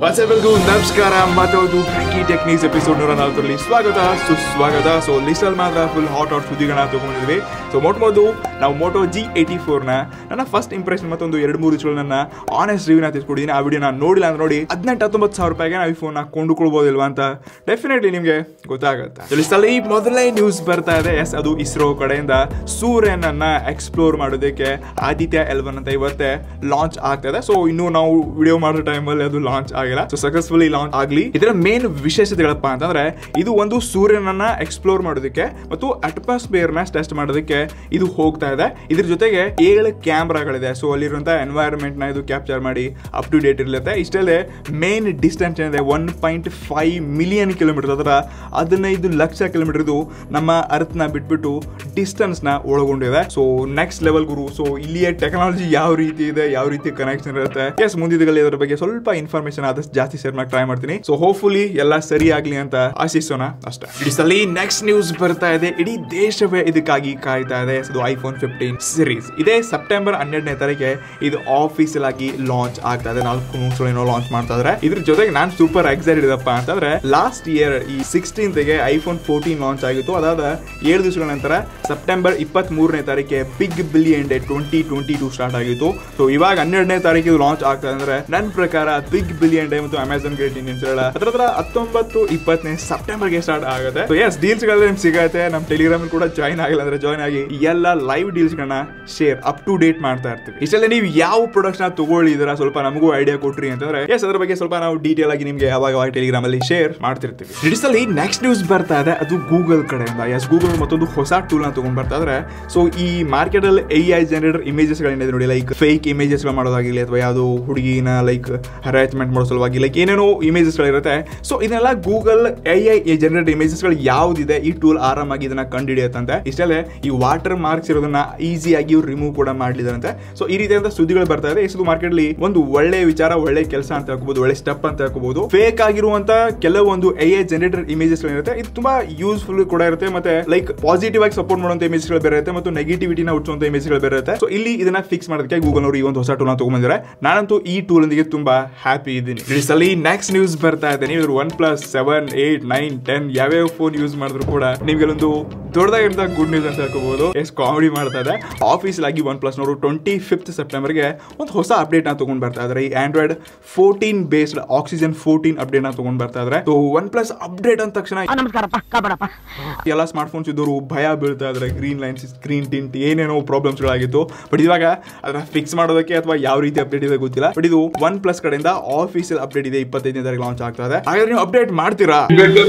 ವಾಟ್ಸಪ್ಗೂ ನಮಸ್ಕಾರ ಮತ್ತೊಂದು ಕ್ರಿಕಿ ಟೆಕ್ನೀಸ್ ಎಪಿಸೋಡ್ 140 ಸ್ವಾಗತ ಸುಸ್ವಾಗತ. ಸೊ ಲಿಸ್ಟಲ್ಲಿ ಮಾತ್ರ ಫುಲ್ ಹಾಟ್ ಸುದ್ದಿಗಳನ್ನ ತಗೊಂಡಿದ್ವಿ. ಸೊ ಮೊದಲು ನಾವು ಮೋಟೋ G84 ನನ್ನ ಫಸ್ಟ್ ಇಂಪ್ರೆಷನ್ ಮತ್ತೊಂದು 2-3 ದಿವಸಗಳು ನನ್ನ ಆನೆಸ್ಟ್ ರಿವ್ಯೂನ ತಿಳಿಸ್ಕೊಟ್ಟಿದ್ದೀನಿ. ಆ ವಿಡಿಯೋನ ನೋಡಿಲ್ಲ ಅಂದ್ರೆ ನೋಡಿ 18-19 ರೂಪಾಯಿಗೆ ನಾವು ಈ ಫೋನ್ನ ಕೊಂಡುಕೊಳ್ಬೋದಿಲ್ವಾ ಅಂತ ಡೆಫಿನೆಟ್ಲಿ ನಿಮಗೆ ಗೊತ್ತಾಗುತ್ತೆ. ಲಿಸ್ಟಲ್ಲಿ ಮೊದಲನೇ ನ್ಯೂಸ್ ಬರ್ತಾ ಇದೆ. ಎಸ್, ಅದು ಇಸ್ರೋ ಕಡೆಯಿಂದ ಸೂರ್ಯನನ್ನ ಎಕ್ಸ್ಪ್ಲೋರ್ ಮಾಡೋದಕ್ಕೆ ಆದಿತ್ಯ L1 ಅಂತ ಇವತ್ತೇ ಲಾಂಚ್ ಆಗ್ತದೆ. ಸೊ ಇನ್ನು ನಾವು ವಿಡಿಯೋ ಮಾಡೋ ಟೈಮಲ್ಲಿ ಅದು ಲಾಂಚ್ ಸಕ್ಸಸ್ಫುಲಿ ಲಾಂಚ್ ಆಗ್ಲಿ. ಇದರ ಮೇನ್ ವಿಶೇಷತೆಗಳಪ್ಪ ಅಂತಂದ್ರೆ ಇದು ಒಂದು ಸೂರ್ಯನನ್ನ ಎಕ್ಸ್ಪ್ಲೋರ್ ಮಾಡೋದಕ್ಕೆ ಮತ್ತು ಅಟ್ಮಾಸ್ಫಿಯರ್ ನ ಟೆಸ್ಟ್ ಮಾಡೋದಕ್ಕೆ ಇದು ಹೋಗ್ತಾ ಇದೆ. ಇದ್ರ ಜೊತೆಗೆ 7 ಕ್ಯಾಮ್ರಾಗಳಿದೆ. ಸೊ ಅಲ್ಲಿರುವಂತಹ ಎನ್ವೈರನ್ಮೆಂಟ್ ನ ಇದು ಕ್ಯಾಪ್ಚರ್ ಮಾಡಿ ಅಪ್ ಟು ಡೇಟ್ ಇರುತ್ತೆ. ಇಷ್ಟಲ್ಲದೆ ಮೇನ್ ಡಿಸ್ಟೆನ್ಸ್ ಏನಿದೆ 1.5 ಮಿಲಿಯನ್ ಕಿಲೋಮೀಟರ್, ಅದರ 15 ಲಕ್ಷ ಕಿಲೋಮೀಟರ್ ಇದು ನಮ್ಮ ಅರ್ತ್ ನ ಬಿಟ್ಬಿಟ್ಟು ಡಿಸ್ಟೆನ್ಸ್ ನ ಒಳಗೊಂಡಿದೆ. ಸೊ ನೆಕ್ಸ್ಟ್ ಲೆವೆಲ್ ಗುರು. ಸೊ ಇಲ್ಲಿಯ ಟೆಕ್ನಾಲಜಿ ಯಾವ ರೀತಿ ಇದೆ, ಯಾವ ರೀತಿ ಕನೆಕ್ಷನ್ ಇರುತ್ತೆ, ಎಸ್ ಮುಂದಿನ ಇದರ ಬಗ್ಗೆ ಸ್ವಲ್ಪ ಇನ್ಫಾರ್ಮೇಶನ್ ಆದಷ್ಟು ಜಾಸ್ತಿ ಶೇರ್ ಮಾಡಿ ಟ್ರೈ ಮಾಡ್ತೀನಿ. ಸೊ ಹೋಪ್ಫುಲಿ ಎಲ್ಲ ಸರಿ ಆಗ್ಲಿ ಅಂತ ಆಶಿಸೋಣ ಅಷ್ಟೇ. ಇಡೀ ನೆಕ್ಸ್ಟ್ ನ್ಯೂಸ್ ಬರ್ತಾ ಇದೆ. ಇಡೀ ದೇಶವೇ ಇದಕ್ಕಾಗಿ ಕಾಯ್ತಾ ಇದೆ. ಇದು iPhone 15 ಸೀರೀಸ್ ಇದೇ ಸೆಪ್ಟೆಂಬರ್ 12ನೇ ತಾರೀಕಿಗೆ ಇದು ಆಫೀಸಿಯಲ್ ಆಗಿ ಲಾಂಚ್ ಆಗ್ತಾ ಇದೆ. 4 ಮೂರು ಲಾಂಚ್ ಮಾಡ್ತಾ ಇದ್ದಾರೆ. ಇದ್ರ ಜೊತೆಗೆ ನಾನು ಸೂಪರ್ ಎಕ್ಸೈಟೆಡ್ ಇದಪ್ಪ ಅಂತಂದ್ರೆ ಲಾಸ್ಟ್ ಇಯರ್ ಈ 16th iPhone 14 ಲಾಂಚ್ ಆಗಿತ್ತು. ಅದಾದ 7 ದಿವಸಗಳ ನಂತರ ಸೆಪ್ಟೆಂಬರ್ 23ನೇ ತಾರೀಕಿಗೆ ಬಿಗ್ ಬಿಲಿಯನ್ ಡೇ 2022 ಸ್ಟಾರ್ಟ್ ಆಗಿತ್ತು. ಸೊ ಇವಾಗ 12ನೇ ತಾರೀಕಿಗೆ ಲಾಂಚ್ ಆಗ್ತಾ ಅಂದ್ರೆ ನನ್ನ ಪ್ರಕಾರ ಬಿಗ್ ಬಿಲಿಯನ್ ಡೇ ಮತ್ತು ಅಮೆಜಾನ್ ಗ್ರೇಟ್ ಇಂಡಿಯನ್ಸ್ ಹತ್ರ 19-20 ಸೆಪ್ಟೆಂಬರ್ಗೆ ಸ್ಟಾರ್ಟ್ ಆಗುತ್ತೆ. ಸೊ ಎಸ್, ಡೀಲ್ಸ್ ಗಳು ನಿಮ್ಗೆ ಸಿಗುತ್ತೆ. ನಮ್ಮ ಟೆಲಿಗ್ರಾಮ್ ಕೂಡ ಜಾಯ್ನ್ ಆಗಿಲ್ಲ ಅಂದ್ರೆ ಜಾಯ್ನ್ ಆಗಿ ಎಲ್ಲ ಲೈವ್ ಡೀಲ್ಸ್ ಗಳನ್ನ ಶೇರ್ ಅಪ್ ಟು ಡೇಟ್ ಮಾಡ್ತಾ ಇರ್ತೀವಿ. ಇಷ್ಟೆಲ್ಲ ನೀವು ಯಾವ ಪ್ರಾಡಕ್ಟ್ಸ್ ನ ತಗೊಳ್ಳಿದಿರಾ ಸ್ವಲ್ಪ ನಮಗೂ ಐಡಿಯಾ ಕೊಟ್ರಿ ಅಂತಂದ್ರೆ ಎಸ್ ಅದ್ರ ಬಗ್ಗೆ ಸ್ವಲ್ಪ ನಾವು ಡೀಟೇಲ್ ಆಗಿ ನಿಮ್ಗೆ ಯಾವಾಗ ಟೆಲಿಗ್ರಾಮ್ ಅಲ್ಲಿ ಶೇರ್ ಮಾಡ್ತಿರ್ತೀವಿ. ಇಡಿಸಲ್ಲಿ ನೆಕ್ಸ್ಟ್ ನ್ಯೂಸ್ ಬರ್ತಾ ಇದೆ. ಅದು ಗೂಗಲ್ ಕಡೆಯಿಂದ. ಎಸ್, ಗೂಗಲ್ ಮತ್ತೊಂದು ಹೊಸ ಟೂಲ್ ನ ತಗೊಂಡ್ ಬರ್ತಾ ಇದ್ರೆ. ಸೊ ಈ ಮಾರ್ಕೆಟ್ ಅಲ್ಲಿ AI ಜನರೇಟರ್ ಇಮೇಜಸ್ ಗಳಿದೆ ನೋಡಿ, ಲೈಕ್ ಫೇಕ್ ಇಮೇಜಸ್ ಗಳು ಮಾಡೋದಾಗಿರ್ಲಿ ಅಥವಾ ಯಾವ್ದು ಹುಡುಗಿನ ಲೈಕ್ ಹರಾಸ್ಮೆಂಟ್ ಮಾಡೋ ಸಲುವಾಗಿ ಲೈಕ್ ಏನೇನೋ ಇಮೇಜಸ್ ಗಳಿರುತ್ತೆ. ಸೊ ಇದನ್ನೆಲ್ಲ ಗೂಗಲ್ AI ಜನರೇಟ್ ಇಮೇಜಸ್ ಗಳು ಯಾವ್ದಿದೆ ಈ ಟೂಲ್ ಆರಾಮಾಗಿ ಇದನ್ನ ಕಂಡುಹಿಡಿಯುತ್ತಂತೆ. ಇಷ್ಟಲ್ಲೇ ಈ ವಾಟರ್ ಮಾರ್ಕ್ಸ್ ಇರೋದನ್ನ ಈಸಿಯಾಗಿ ಇವ್ರು ರಿಮೂವ್ ಕೂಡ ಮಾಡ್ಲಿದಾರಂತೆ. ಸೊ ಈ ರೀತಿಯಾದ ಸುದ್ದಿಗಳು ಬರ್ತಾ ಇದೆ. ಇದು ಮಾರ್ಕೆಟ್ ಅಲ್ಲಿ ಒಂದು ಒಳ್ಳೆ ವಿಚಾರ, ಒಳ್ಳೆ ಕೆಲಸ ಅಂತ ಹೇಳ್ಕೋಬಹುದು, ಒಳ್ಳೆ ಸ್ಟೆಪ್ ಅಂತ ಹೇಳ್ಕೋಬಹುದು. ಫೇಕ್ ಆಗಿರುವಂತ ಕೆಲವೊಂದು AI ಜನರೇಟರ್ ಇಮೇಜಸ್ ಗಳಿರುತ್ತೆ. ಇದು ತುಂಬಾ ಯೂಸ್ಫುಲ್ ಕೂಡ ಇರುತ್ತೆ. ಮತ್ತೆ ಲೈಕ್ ಪಾಸಿಟಿವ್ ಆಗಿ ಸಪೋರ್ಟ್ ಮಾಡುವಂತ ಇಮೇಜ್ ಗಳು ಬೇರೆ ಇರುತ್ತೆ ಮತ್ತು ನೆಗೆಟಿವಿಟಿನ ಹುಟ್ಟುವಂತ ಇಮೇಜ್ ಗಳು ಬೇರೆ ಇರುತ್ತೆ. ಸೊ ಇಲ್ಲಿ ಇದನ್ನ ಫಿಕ್ಸ್ ಮಾಡೋದಕ್ಕೆ ಗೂಗಲ್ ಅವರು ಈ ಒಂದು ಹೊಸ ಟೂಲ್ ನ ತಗೊಂಡ್ಬಂದಿದ್ದಾರೆ. ನಾನಂತೂ ಈ ಟೂಲ್ ಒಂದಿಗೆ ತುಂಬಾ ಹ್ಯಾಪಿ ಇದ್ದೀನಿ. ನೆಕ್ಸ್ಟ್ ನ್ಯೂಸ್ ಬರ್ತಾ ಇದೆ. ನೀವು OnePlus 7, 8, 9, 10 ಯಾವ್ಯಾವ ಫೋನ್ ಯೂಸ್ ಮಾಡಿದ್ರು ಕೂಡ ನಿಮ್ಗೆ ಒಂದು ದೊಡ್ಡದಾಗಿರೋ ಗುಡ್ ನ್ಯೂಸ್ ಅಂತ ಹೇಳ್ಕೋಬಹುದು. ಎಷ್ಟು ಕಾಮಿಡಿ ಮಾಡ್ತಾ ಇದೆ. ಆಫೀಸಿಯಲ್ ಆಗಿ OnePlus ನವರು 25th ಸೆಪ್ಟೆಂಬರ್ಗೆ ಒಂದು ಹೊಸ ಅಪ್ಡೇಟ್ ನ ತಗೊಂಡ್ ಬರ್ತಾ ಇದ್ದಾರೆ. ಈ Android 14 ಬೇಸ್ಡ್ Oxygen 14 ಅಪ್ಡೇಟ್ ನ ತಗೊಂಡ್ ಬರ್ತಾ ಇದ್ದಾರೆ. ಸೊ OnePlus ಅಪ್ಡೇಟ್ ಅಂದ ತಕ್ಷಣ ಎಲ್ಲ ಸ್ಮಾರ್ಟ್ ಫೋನ್ಸ್ ಇದ್ದವರು ಭಯ ಬೀಳ್ತಾ ಇದ್ದಾರೆ. ಗ್ರೀನ್ ಲೈನ್ಸ್, ಸ್ಕ್ರೀನ್ ಟಿಂಟ್, ಏನೇನೋ ಪ್ರಾಬ್ಲಮ್ಸ್ ಗಳಾಗಿತ್ತು. ಬಟ್ ಇವಾಗ ಅದನ್ನ ಫಿಕ್ಸ್ ಮಾಡೋದಕ್ಕೆ ಅಥವಾ ಯಾವ ರೀತಿ ಅಪ್ಡೇಟ್ ಇದೆ ಗೊತ್ತಿಲ್ಲ. ಬಟ್ ಇದು OnePlus ಕಡೆಯಿಂದ ಆಫೀಸಿಯಲ್ ಅಪ್ಡೇಟ್ ಇದೆ. 25ನೇ ತಾರೀಕು ಲಾಂಚ್ ಆಗ್ತಾ ಇದೆ. ಹಾಗಾದ್ರೆ ನೀವು ಅಪ್ಡೇಟ್ ಮಾಡ್ತೀರಾ?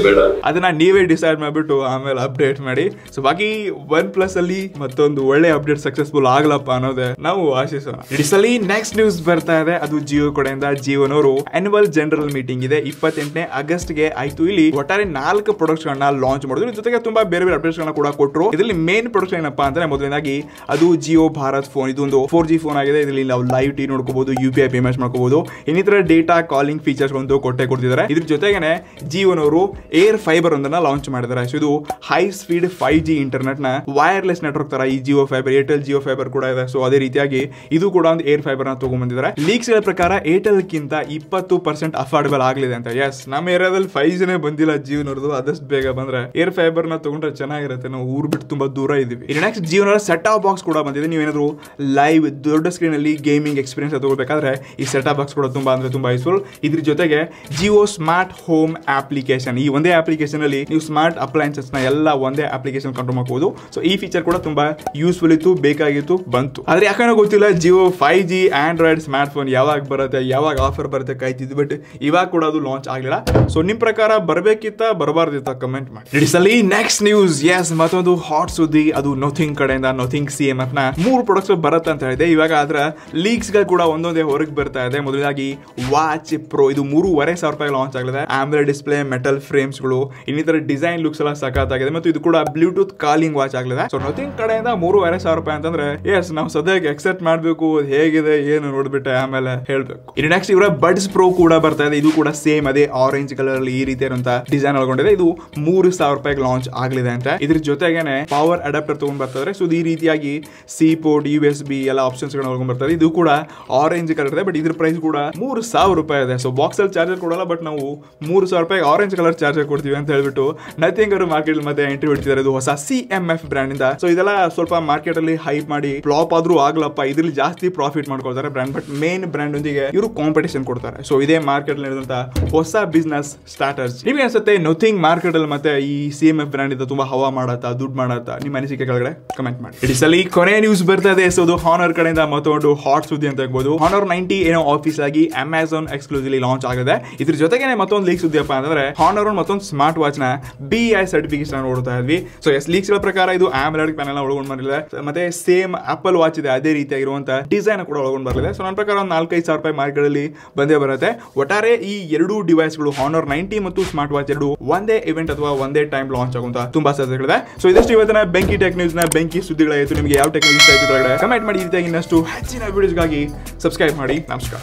ಅದನ್ನ ನೀವೇ ಡಿಸೈಡ್ ಮಾಡ್ಬಿಟ್ಟು ಆಮೇಲೆ ಅಪ್ಡೇಟ್ ಮಾಡಿ. ಸೊ ಬಾಕಿ OnePlus ಅಲ್ಲಿ ಮತ್ತೊಂದು ಒಳ್ಳೆ ಅಪ್ಡೇಟ್ ಸಕ್ಸಸ್ಫುಲ್ ಆಗ್ಲಪ್ಪ ಅನ್ನೋದೇ ನಾವು ಆಶಿಸೋಣ. ಇಡಿಸಲಿ ನೆಕ್ಸ್ಟ್ ನ್ಯೂಸ್ ಬರ್ತಾ ಇದೆ. ಅದು ಜಿಯೋ ಕಡೆಯಿಂದ. ಜಿಯೋನವರು ಆನ್ಯುವಲ್ ಜನರಲ್ ಮೀಟಿಂಗ್ ಇದೆ 28ನೇ ಆಗಸ್ಟ್ಗೆ ಆಯ್ತು. ಇಲ್ಲಿ ಒಟ್ಟಾರೆ 4 ಪ್ರಾಡಕ್ಟ್ಸ್ ಗಳನ್ನ ಲಾಂಚ್ ಮಾಡಿದ್ರು. ಜೊತೆಗೆ ತುಂಬಾ ಬೇರೆ ಬೇರೆ ಅಪ್ಡೇಟ್ಸ್ ಗಳನ್ನ ಕೂಡ ಕೊಟ್ಟರು. ಇದರಲ್ಲಿ ಮೇನ್ ಪ್ರಾಡಕ್ಟ್ ಏನಪ್ಪಾ ಅಂದ್ರೆ ಮೊದಲನೇದಾಗಿ ಅದು ಜಿಯೋ ಭಾರತ್ ಫೋನ್. ಇದು ಒಂದು 4G ಫೋನ್ ಆಗಿದೆ. ಇದರಲ್ಲಿ ನಾವು ಲೈವ್ ಟಿ ನೋಡ್ಕೋಬಹುದು, UPI ಪೇಮೆಂಟ್ಸ್ ಮಾಡ್ಕೋಬಹುದು, ಇನ್ನಿತರ ಡೇಟಾ ಕಾಲಿಂಗ್ ಫೀಚರ್ಸ್ ಗಳಂತೂ ಕೊಟ್ಟಿದ್ದಾರೆ. ಇದ್ರ ಜೊತೆಗೆ ಜಿಯೋನವರು ಏರ್ ಫೈಬರ್ ಒಂದನ್ನ ಲಾಂಚ್ ಮಾಡಿದ್ದಾರೆ. ಇದು ಹೈ ಸ್ಪೀಡ್ 5G ಇಂಟರ್ನೆಟ್ ನ ವೈರ್ಲೆಸ್ ನೆಟ್ವರ್ಕ್ ತರ ಈ Jio fibre, Airtel Jio fibre ಕೂಡ ಇದೆ. ಸೊ ಅದೇ ರೀತಿಯಾಗಿ ಇದು ಕೂಡ ಒಂದು ಏರ್ ಫೈಬರ್ ನ ತಗೊಂಡ್ಬಂದಿದ್ದಾರೆ. ಲೀಕ್ಸ್ ಗಳ ಪ್ರಕಾರ ಏರ್ಟೆಲ್ ಗಿಂತ 20% ಅಫೋರ್ಡಬಲ್ ಆಗಲಿದೆ ಅಂತ. ಎಸ್, ನಮ್ಮ ಏರಿಯಾದಲ್ಲಿ 5G ಬಂದಿಲ್ಲ ಜಿಯೋನವ್ರದ್ದು. ಆದಷ್ಟು ಬೇಗ ಬಂದ್ರೆ ಏರ್ ಫೈಬರ್ ನ ತಗೊಂಡ್ರೆ ಚೆನ್ನಾಗಿರುತ್ತೆ. ನಾವು ಊರ್ ಬಿಟ್ಟು ತುಂಬಾ ದೂರ ಇದೀವಿ. ನೆಕ್ಸ್ಟ್ ಜಿಯೋನವರ ಸೆಟ್ ಟಾಪ್ ಬಾಕ್ಸ್ ಕೂಡ ಬಂದಿದೆ. ನೀವೇನಾದ್ರು ಲೈವ್ ದೊಡ್ಡ ಸ್ಕ್ರೀನ್ ಅಲ್ಲಿ ಗೇಮಿಂಗ್ ಎಕ್ಸ್ಪೀರಿಯನ್ಸ್ ತಗೋಬೇಕಾದ್ರೆ ಈ ಸೆಟ್ ಟಾಪ್ ಬಾಕ್ಸ್ ಕೂಡ ತುಂಬಾ ಅಂದ್ರೆ ತುಂಬಾ ಯೂಸ್ಫುಲ್. ಇದ್ರ ಜೊತೆಗೆ ಜಿಯೋ ಸ್ಮಾರ್ಟ್ ಹೋಮ್ ಅಪ್ಲಿಕೇಶನ್, ಈ ಒಂದೇ ಅಪ್ಲಿಕೇಶನ್ ಅಲ್ಲಿ ನೀವು ಸ್ಮಾರ್ಟ್ ಅಪ್ಲೈನ್ಸಸ್ ನ ಎಲ್ಲ ಒಂದೇ ಅಪ್ಲಿಕೇಶನ್ ಕಂಟ್ರೋಲ್ ಮಾಡಬಹುದು. ಸೊ ಈ ಫೀಚರ್ ಕೂಡ ತುಂಬಾ ಯೂಸ್ಫುಲ್ ಇತ್ತು, ಬೇಕಾಗಿತ್ತು, ಬಂತು. ಆದ್ರೆ ಯಾಕಂದ್ರೆ ಗೊತ್ತಿಲ್ಲ Jio 5G Android smart phone ಯಾವಾಗ ಬರುತ್ತೆ, ಯಾವಾಗ ಆಫರ್ ಬರುತ್ತೆ ಕಾಯ್ತಿದ್ವಿ. ಬಟ್ ಇವಾಗ ಕೂಡ ಅದು ಲಾಂಚ್ ಆಗಲಿಲ್ಲ. ಸೊ ನಿಮ್ ಪ್ರಕಾರ ಬರಬೇಕಿತ್ತ ಬರಬಾರ್ದಿತ್ತ ಕಮೆಂಟ್ ಮಾಡಿ. ಇಡಿಸಲಿ ನೆಕ್ಸ್ಟ್ ನ್ಯೂಸ್. ಎಸ್, ಮತ್ತೊಂದು ಹಾಟ್ ಸುದ್ದಿ. ಅದು ನಥಿಂಗ್ ಕಡೆಯಿಂದ. ನಥಿಂಗ್ CMF ನ 3 ಪ್ರಾಡಕ್ಟ್ಸ್ ಬರುತ್ತೆ ಅಂತ ಹೇಳಿದೆ. ಇವಾಗ ಅದರ ಲೀಕ್ಸ್ ಗಳು ಕೂಡ ಒಂದೊಂದೇ ಹೊರಗೆ ಬರ್ತಾ ಇದೆ. ಮೊದಲಾಗಿ ವಾಚ್ ಪ್ರೋ, ಇದು 3,500 ರೂಪಾಯಿ ಲಾಂಚ್ ಆಗಲಿದೆ. ಆಮ್ರೆ ಡಿಸ್ಪ್ಲೇ, ಮೆಟಲ್ ಫ್ರೇಮ್ಸ್ ಗಳು, ಇನ್ನಿತರ ಡಿಸೈನ್ ಲುಕ್ಸ್ ಎಲ್ಲ ಸಖತ್ತಾಗಿದೆ. ಮತ್ತು ಇದು ಕೂಡ ಬ್ಲೂಟೂತ್ ಕಾಲಿಂಗ್ ವಾಚ್ ಆಗಲಿದೆ. ಸೊ ನಥಿಂಗ್ ಕಡೆಯಿಂದ 3,500 ರೂಪಾಯಿ ಅಂತಂದ್ರೆ ಎಸ್, ನಾವು ಸದ್ಯಕ್ಕೆ ಎಕ್ಸೆಪ್ಟ್ ಮಾಡಬೇಕು. ಹೇಗಿದೆ ಏನು ನೋಡ್ಬಿಟ್ಟೆ ಆಮೇಲೆ ಹೇಳ್ಬೇಕು. ಇನ್ನು ನೆಕ್ಸ್ಟ್ ಇವರ ಬಡ್ಸ್ ಪ್ರೋ ಕೂಡ ಬರ್ತಾ ಇದೆ. ಇದು ಕೂಡ ಸೇಮ್ ಅದೇ ಆರೆಂಜ್ ಕಲರ್ ಅಲ್ಲಿ ಈ ರೀತಿಯಾದಂತಹ ಡಿಸೈನ್ ಒಳಗೊಂಡಿದೆ. ಇದು 3,000 ರೂಪಾಯಿಗೆ ಲಾಂಚ್ ಆಗಲಿದೆ ಅಂತ. ಇದ್ರ ಜೊತೆಗೇನೆ ಪವರ್ ಅಡಾಪ್ಟರ್ ತಗೊಂಡ್ ಬರ್ತಾರೆ. ಸೊ ಈ ರೀತಿಯಾಗಿ ಸಿ ಪೋರ್ಟ್, USB ಎಲ್ಲ ಆಪ್ಷನ್ಸ್ ಗಳನ್ನ ಒಳಗೊಂಡ್ ಬರ್ತಾರೆ. ಇದು ಕೂಡ ಆರೆಂಜ್ ಕಲರ್ ಇದೆ. ಬಟ್ ಇದ್ರ ಪ್ರೈಸ್ ಕೂಡ 3,000 ರೂಪಾಯಿ ಇದೆ. ಸೊ ಬಾಕ್ಸ್ ಅಲ್ಲಿ ಚಾರ್ಜರ್ ಕೊಡಲ್ಲ, ಬಟ್ ನಾವು 3,000 ರೂಪಾಯಿ ಆರೆಂಜ್ ಕಲರ್ ಚಾರ್ಜರ್ ಕೊಡ್ತೀವಿ ಅಂತ ಹೇಳ್ಬಿಟ್ಟು ನಥಿಂಗ್ ಅವರು ಮಾರ್ಕೆಟ್ ಮತ್ತೆ ಎಂಟ್ರಿ ಹೊಡ್ತಿದ್ದಾರೆ. ಇದು ಹೊಸ CMF ಬ್ರ್ಯಾಂಡ್ ಇಂದ. ಸೊ ಇದೆಲ್ಲ ಸ್ವಲ್ಪ ಮಾರ್ಕೆಟ್ ಅಲ್ಲಿ ಹೈಪ್ ಮಾಡಿ ಫ್ಲಾಪ್ ಆದ್ರೂ ಆಗ್ಲಪ್ಪ, ಇದ್ರಲ್ಲಿ ಜಾಸ್ತಿ ಪ್ರಾಫಿಟ್ ಮಾಡ್ಕೊಳ್ತಾರೆ ಬ್ರ್ಯಾಂಡ್. ಬಟ್ ಮೇನ್ ಬ್ರ್ಯಾಂಡ್ ಒಂದಿಗೆ ಇವರು ಕಾಂಪಿಟೇಷನ್ ಕೊಡ್ತಾರೆ. ಸೊ ಇದೇ ಮಾರ್ಕೆಟ್ ನಡೆದಂತ ಹೊಸ ಬಿಸ್ನೆಸ್ ಸ್ಟಾರ್ಟರ್ಸ್. ನಿಮಗೆ ಅನ್ಸುತ್ತೆ ನಥಿಂಗ್ ಮಾರ್ಕೆಟ್ ಅಲ್ಲಿ ಮತ್ತೆ ಈ CMF ಬ್ರ್ಯಾಂಡ್ ಇಂದ ತುಂಬಾ ಹವಾ ಮಾಡತ್ತಾ, ದುಡ್ಡು ಮಾಡತ್ತಾ? ನಿಮ್ಮ ಅನಿಸಿಕೆ ಕೆಳಗಡೆ ಕಮೆಂಟ್ ಮಾಡಿ. ಇಟ್ ಇಸ್ ಅಲ್ಲಿ ಕೊನೆ ನ್ಯೂಸ್ ಬರ್ತಾ ಇದೆ. ಸೊ ಹಾನರ್ ಕಡೆಯಿಂದ ಮತ್ತೊಂದು ಹಾಟ್ ಸುದ್ದಿ ಅಂತ ಹೇಳ್ಬೋದು. ಹಾನರ್ 90 ಏನೋ ಆಫೀಸ್ ಆಗಿ ಅಮೆಝಾನ್ ಎಕ್ಸ್ಕ್ಲೂಸಿವ್ಲಿ ಲಾಂಚ್ ಆಗಿದೆ. ಇದ್ರ ಜೊತೆಗೆ ಮತ್ತೊಂದು ಲೀಕ್ ಸುದ್ದಿಯಪ್ಪ ಅಂದ್ರೆ ಹಾನರ್ ಮತ್ತೊಂದು ಸ್ಮಾರ್ಟ್ ವಾಚ್ ನ BI ಸರ್ಟಿಫಿಕೇಶನ್ ನೋಡ್ತಾ ಇದ್ವಿ. ಸೊ ಲೀಕ್ಸ್ ಪ್ರಕಾರ ಇದು AMOLED ಪ್ಯಾನೆಲ್ ಒಳಗೊಂಡು ಬರಲಿದೆ. ಮತ್ತೆ ಸೇಮ್ ಆಪಲ್ ವಾಚ್ ಇದೆ ಅದೇ ರೀತಿಯಾಗಿರುವಂತ ಡಿಸೈನ್ ಕೂಡ ಒಳಗೊಂಡು ಬರಲಿದೆ. ಸೊ ನನ್ನ ಪ್ರಕಾರ ಒಂದು 4-5 ಸಾವಿರ ರೂಪಾಯಿ ಮಾರ್ಕೆಟ್ ಅಲ್ಲಿ ಬಂದೇ ಬರುತ್ತೆ. ಒಟ್ಟಾರೆ ಈ ಎರಡು ಡಿವೈಸ್ಗಳು ಹಾನರ್ 90 ಮತ್ತು ಸ್ಮಾರ್ಟ್ ವಾಚ್ ಎರಡು ಒಂದೇ ಇವೆಂಟ್ ಅಥವಾ ಒಂದೇ ಟೈಮ್ ಲಾಂಚ್ ಆಗುವಂತ ತುಂಬಾ ಸಾಧ್ಯತೆಗಳಿದೆ. ಸೊ ಇದಷ್ಟು ಇವತ್ತಿನ ಬೆಂಕಿ ಟೆಕ್ ನ್ಯೂಸ್ ನ ಬೆಂಕಿ ಸುದ್ದಿಗಳಾಯಿತು. ನಿಮಗೆ ಯಾವ ಟೆಕ್ ನ್ಯೂಸ್ ಆಯಿತು ಕಮೆಂಟ್ ಮಾಡಿ. ಈ ರೀತಿಯಾಗಿ ಇನ್ನಷ್ಟು ಹೆಚ್ಚಿನ ವಿಡಿಯೋಸ್ಗಾಗಿ ಸಬ್ಸ್ಕ್ರೈಬ್ ಮಾಡಿ. ನಮಸ್ಕಾರ.